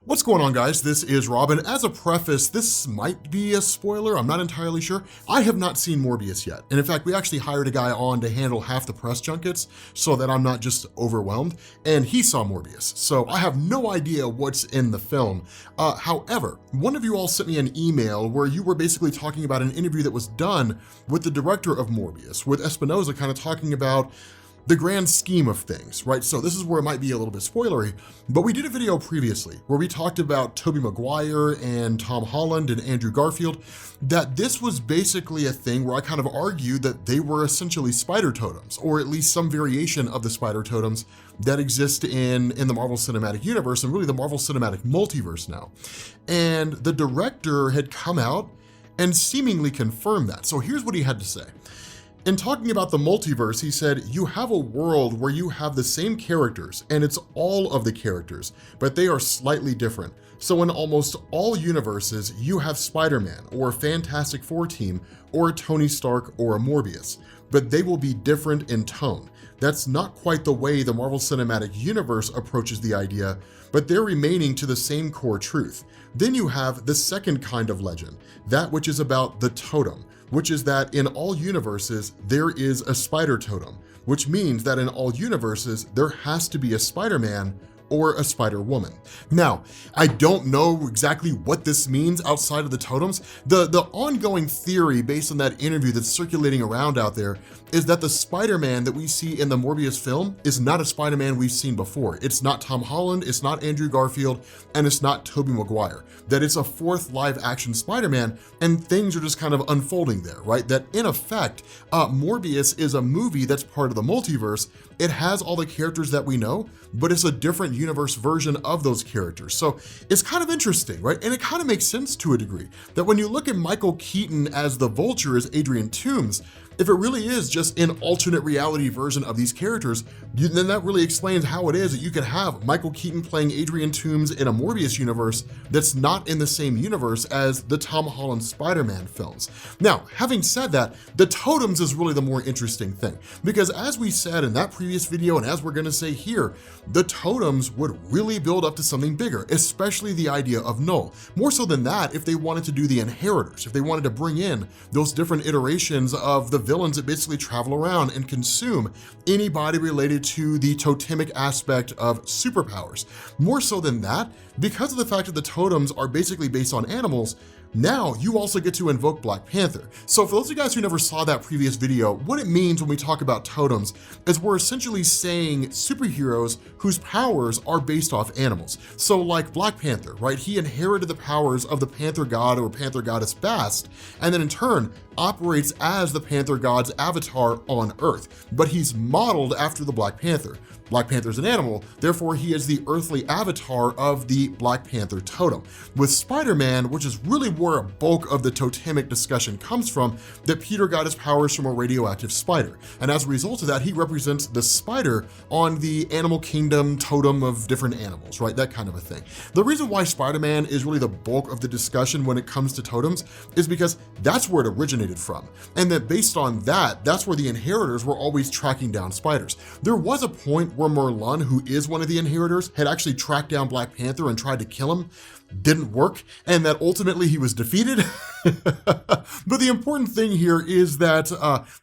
What's going on, guys? This is Robin. As a preface, this might be a spoiler, I'm not entirely sure. I have not seen Morbius yet, and in fact we actually hired a guy on to handle half the press junkets so that I'm not just overwhelmed, and he saw Morbius, so I have no idea what's in the film. However, one of you all sent me an email where you were basically talking about an interview that was done with the director of Morbius, with Espinosa, kind of talking about the grand scheme of things, right? So this is where it might be a little bit spoilery, but we did a video previously where we talked about Tobey Maguire and Tom Holland and Andrew Garfield, that this was basically a thing where I kind of argued that they were essentially spider totems, or at least some variation of the spider totems that exist in the Marvel Cinematic Universe, and really the Marvel Cinematic Multiverse now. And the director had come out and seemingly confirmed that. So here's what he had to say. In talking about the multiverse, he said, you have a world where you have the same characters, and it's all of the characters, but they are slightly different. So in almost all universes, you have Spider-Man, or a Fantastic Four team, or a Tony Stark, or a Morbius, but they will be different in tone. That's not quite the way the Marvel Cinematic Universe approaches the idea, but they're remaining to the same core truth. Then you have the second kind of legend, that which is about the totem, which is that in all universes, there is a spider totem, which means that in all universes, there has to be a Spider-Man or a Spider-Woman. Now, I don't know exactly what this means outside of the totems. The ongoing theory based on that interview that's circulating around out there is that the Spider-Man that we see in the Morbius film is not a Spider-Man we've seen before. It's not Tom Holland, it's not Andrew Garfield, and it's not Tobey Maguire. That it's a fourth live action Spider-Man, and things are just kind of unfolding there, right? That in effect, Morbius is a movie that's part of the multiverse. It has all the characters that we know, but it's a different universe version of those characters. So it's kind of interesting, right? And it kind of makes sense to a degree that when you look at Michael Keaton as the Vulture, as Adrian Toomes, if it really is just an alternate reality version of these characters, then that really explains how it is that you could have Michael Keaton playing Adrian Toomes in a Morbius universe that's not in the same universe as the Tom Holland Spider-Man films. Now, having said that, the totems is really the more interesting thing, because as we said in that previous video, and as we're gonna say here, the totems would really build up to something bigger, especially the idea of Null. More so than that, if they wanted to do the Inheritors, if they wanted to bring in those different iterations of the villains that basically travel around and consume anybody related to the totemic aspect of superpowers. More so than that, because of the fact that the totems are basically based on animals, now you also get to invoke Black Panther. So for those of you guys who never saw that previous video, what it means when we talk about totems is we're essentially saying superheroes whose powers are based off animals. So like Black Panther, right? He inherited the powers of the Panther God or Panther Goddess Bast, and then in turn operates as the Panther God's avatar on Earth, but he's modeled after the Black Panther. Black Panther's an animal, therefore he is the earthly avatar of the Black Panther totem. With Spider-Man, which is really where a bulk of the totemic discussion comes from, that Peter got his powers from a radioactive spider. And as a result of that, he represents the spider on the animal kingdom totem of different animals, right? That kind of a thing. The reason why Spider-Man is really the bulk of the discussion when it comes to totems is because that's where it originated from. And that based on that, that's where the Inheritors were always tracking down spiders. There was a point where Merlin, who is one of the Inheritors, had actually tracked down Black Panther and tried to kill him. Didn't work, and that ultimately he was defeated. But the important thing here is that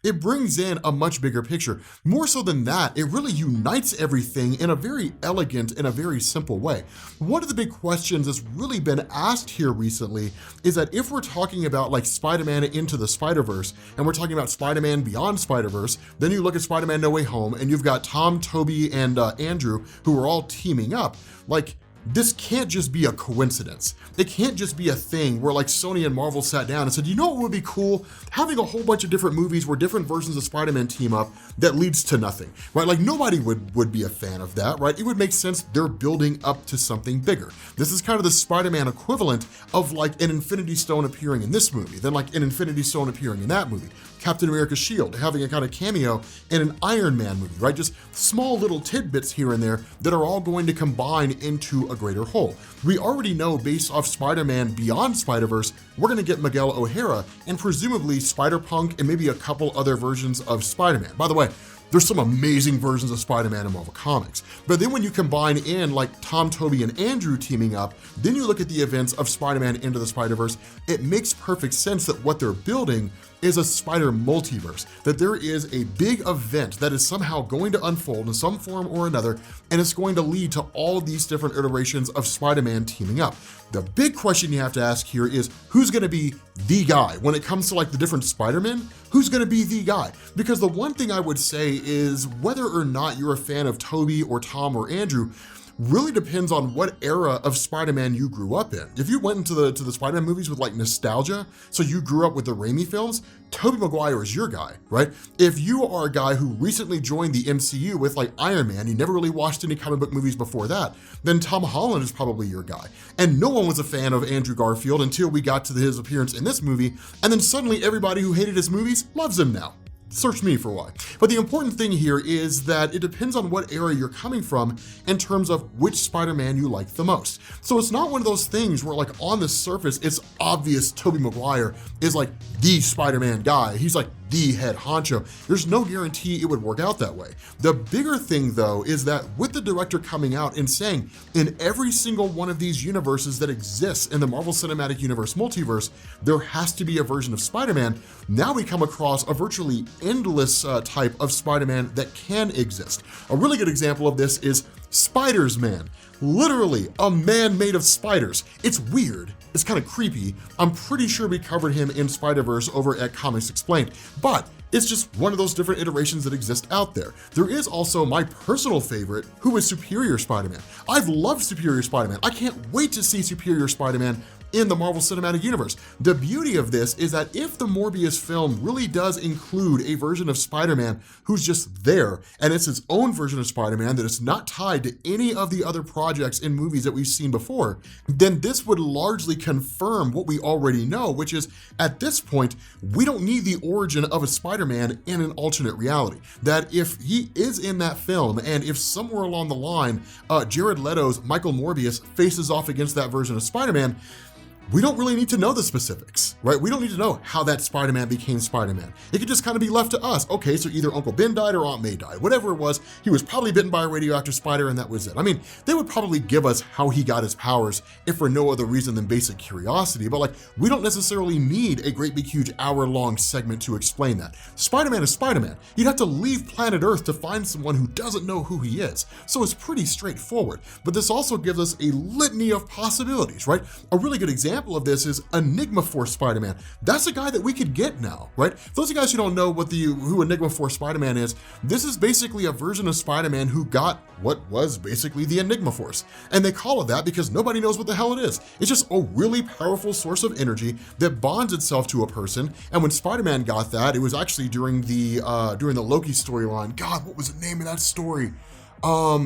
it brings in a much bigger picture. More so than that, it really unites everything in a very elegant and a very simple way. One of the big questions that's really been asked here recently is that if we're talking about like Spider-Man Into the Spider-Verse, and we're talking about Spider-Man Beyond Spider-Verse, then you look at Spider-Man No Way Home, and you've got Tom, Tobey, and Andrew, who are all teaming up. Like, this can't just be a coincidence. It can't just be a thing where like Sony and Marvel sat down and said, you know what would be cool? Having a whole bunch of different movies where different versions of Spider-Man team up that leads to nothing, right? Like nobody would be a fan of that, right? It would make sense they're building up to something bigger. This is kind of the Spider-Man equivalent of like an Infinity Stone appearing in this movie, then like an Infinity Stone appearing in that movie. Captain America's shield having a kind of cameo in an Iron Man movie, right? Just small little tidbits here and there that are all going to combine into a greater whole. We already know based off Spider-Man Beyond Spider-Verse, we're gonna get Miguel O'Hara and presumably Spider-Punk and maybe a couple other versions of Spider-Man. By the way, there's some amazing versions of Spider-Man in Marvel Comics. But then when you combine in like Tom, Tobey, and Andrew teaming up, then you look at the events of Spider-Man Into the Spider-Verse, it makes perfect sense that what they're building is a spider multiverse, that there is a big event that is somehow going to unfold in some form or another, and it's going to lead to all of these different iterations of Spider-Man teaming up. The big question you have to ask here is, who's gonna be the guy? When it comes to like the different Spider-Men, who's gonna be the guy? Because the one thing I would say is whether or not you're a fan of Tobey or Tom or Andrew, really depends on what era of Spider-Man you grew up in. If you went into the Spider-Man movies with like nostalgia, so you grew up with the Raimi films, Tobey Maguire is your guy, right? If you are a guy who recently joined the MCU with like Iron Man, you never really watched any comic book movies before that, then Tom Holland is probably your guy. And no one was a fan of Andrew Garfield until we got to his appearance in this movie, and then suddenly everybody who hated his movies loves him now. Search me for why. But the important thing here is that it depends on what era you're coming from in terms of which Spider-Man you like the most. So it's not one of those things where like on the surface, it's obvious Tobey Maguire is like the Spider-Man guy. He's like the head honcho. There's no guarantee it would work out that way. The bigger thing though is that with the director coming out and saying in every single one of these universes that exists in the Marvel Cinematic Universe multiverse, there has to be a version of Spider-Man. Now we come across a virtually endless type of Spider-Man that can exist. A really good example of this is Spiders-Man. Literally a man made of spiders. It's weird. It's kind of creepy. I'm pretty sure we covered him in Spider-Verse over at Comics Explained, but it's just one of those different iterations that exist out there. There is also my personal favorite, who is Superior Spider-Man. I've loved Superior Spider-Man. I can't wait to see Superior Spider-Man in the Marvel Cinematic Universe. The beauty of this is that if the Morbius film really does include a version of Spider-Man who's just there, and it's its own version of Spider-Man that is not tied to any of the other projects in movies that we've seen before, then this would largely confirm what we already know, which is at this point, we don't need the origin of a Spider-Man in an alternate reality. That if he is in that film, and if somewhere along the line, Jared Leto's Michael Morbius faces off against that version of Spider-Man, we don't really need to know the specifics, right? We don't need to know how that Spider-Man became Spider-Man. It could just kind of be left to us. Okay, so either Uncle Ben died or Aunt May died. Whatever it was, he was probably bitten by a radioactive spider and that was it. I mean, they would probably give us how he got his powers if for no other reason than basic curiosity, but like, we don't necessarily need a great big huge hour-long segment to explain that. Spider-Man is Spider-Man. You'd have to leave planet Earth to find someone who doesn't know who he is. So it's pretty straightforward, but this also gives us a litany of possibilities, right? A really good example of this is Enigma Force Spider-Man. That's a guy that we could get now, right? For those of you guys who don't know who Enigma Force Spider-Man is, this is basically a version of Spider-Man who got what was basically the Enigma Force. And they call it that because nobody knows what the hell it is. It's just a really powerful source of energy that bonds itself to a person. And when Spider-Man got that, it was actually during the Loki storyline. God, what was the name of that story? Oh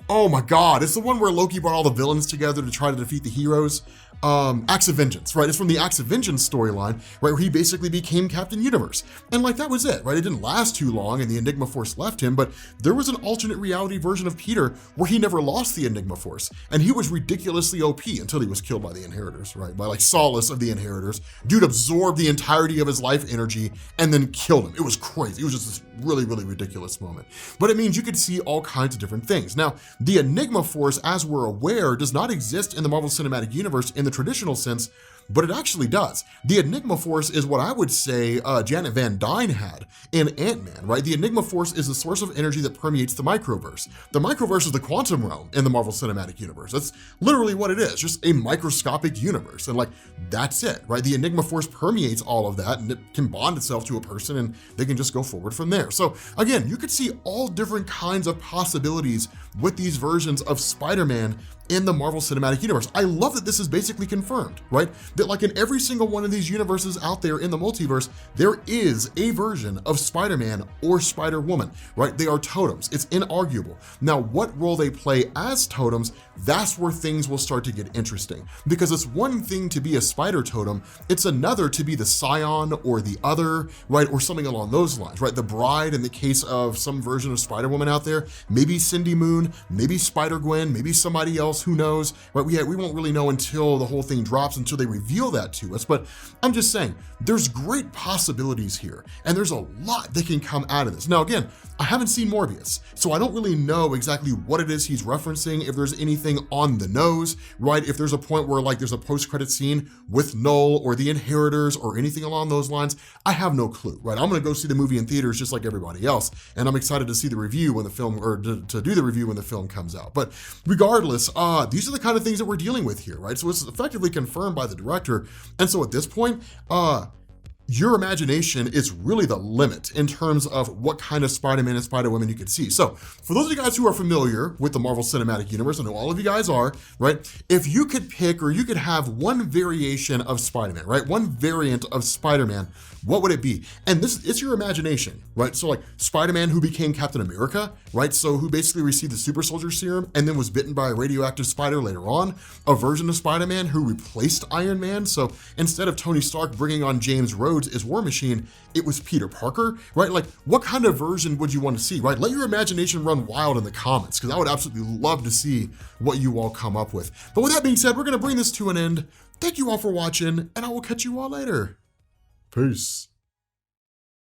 my God, it's the one where Loki brought all the villains together to try to defeat the heroes. Acts of Vengeance, right? It's from the Acts of Vengeance storyline, right, where he basically became Captain Universe. And like, that was it, right? It didn't last too long and the Enigma Force left him, but there was an alternate reality version of Peter where he never lost the Enigma Force. And he was ridiculously OP until he was killed by the Inheritors, right? By like Solace of the Inheritors. Dude absorbed the entirety of his life energy and then killed him. It was crazy. It was just this really, really ridiculous moment. But it means you could see all kinds of different things. Now, the Enigma Force, as we're aware, does not exist in the Marvel Cinematic Universe in the traditional sense, but it actually does. The Enigma Force is what I would say Janet Van Dyne had in Ant-Man, right? The Enigma Force is the source of energy that permeates the microverse. The microverse is the quantum realm in the Marvel Cinematic Universe. That's literally what it is, just a microscopic universe. And like, that's it, right? The Enigma Force permeates all of that and it can bond itself to a person and they can just go forward from there. So again, you could see all different kinds of possibilities with these versions of Spider-Man in the Marvel Cinematic Universe. I love that this is basically confirmed, right? That like in every single one of these universes out there in the multiverse, there is a version of Spider-Man or Spider-Woman, right? They are totems. It's inarguable. Now, what role they play as totems, that's where things will start to get interesting, because it's one thing to be a spider totem, it's another to be the scion or the other, right? Or something along those lines, right? The bride in the case of some version of Spider-Woman out there, maybe Cindy Moon, maybe Spider-Gwen, maybe somebody else, else, who knows, right? We won't really know until the whole thing drops, until they reveal that to us. But I'm just saying, there's great possibilities here, and there's a lot that can come out of this. Now, again, I haven't seen Morbius, so I don't really know exactly what it is he's referencing, if there's anything on the nose, right? If there's a point where like there's a post-credit scene with Null or the Inheritors or anything along those lines, I have no clue, right? I'm gonna go see the movie in theaters just like everybody else, and I'm excited to see the review when the film, or to do the review when the film comes out. But regardless, these are the kind of things that we're dealing with here, right? So it's effectively confirmed by the director, and so at this point, your imagination is really the limit in terms of what kind of Spider-Man and Spider-Woman you can see. So for those of you guys who are familiar with the Marvel Cinematic Universe, I know all of you guys are, right? If you could pick, or you could have one variation of Spider-Man, right? One variant of Spider-Man, what would it be? And it's your imagination, right? So like Spider-Man who became Captain America, right? So who basically received the super soldier serum and then was bitten by a radioactive spider later on, a version of Spider-Man who replaced Iron Man. So instead of Tony Stark bringing on James Rhodes as War Machine, it was Peter Parker, right? Like what kind of version would you want to see, right? Let your imagination run wild in the comments, because I would absolutely love to see what you all come up with. But with that being said, we're going to bring this to an end. Thank you all for watching, and I will catch you all later. Peace.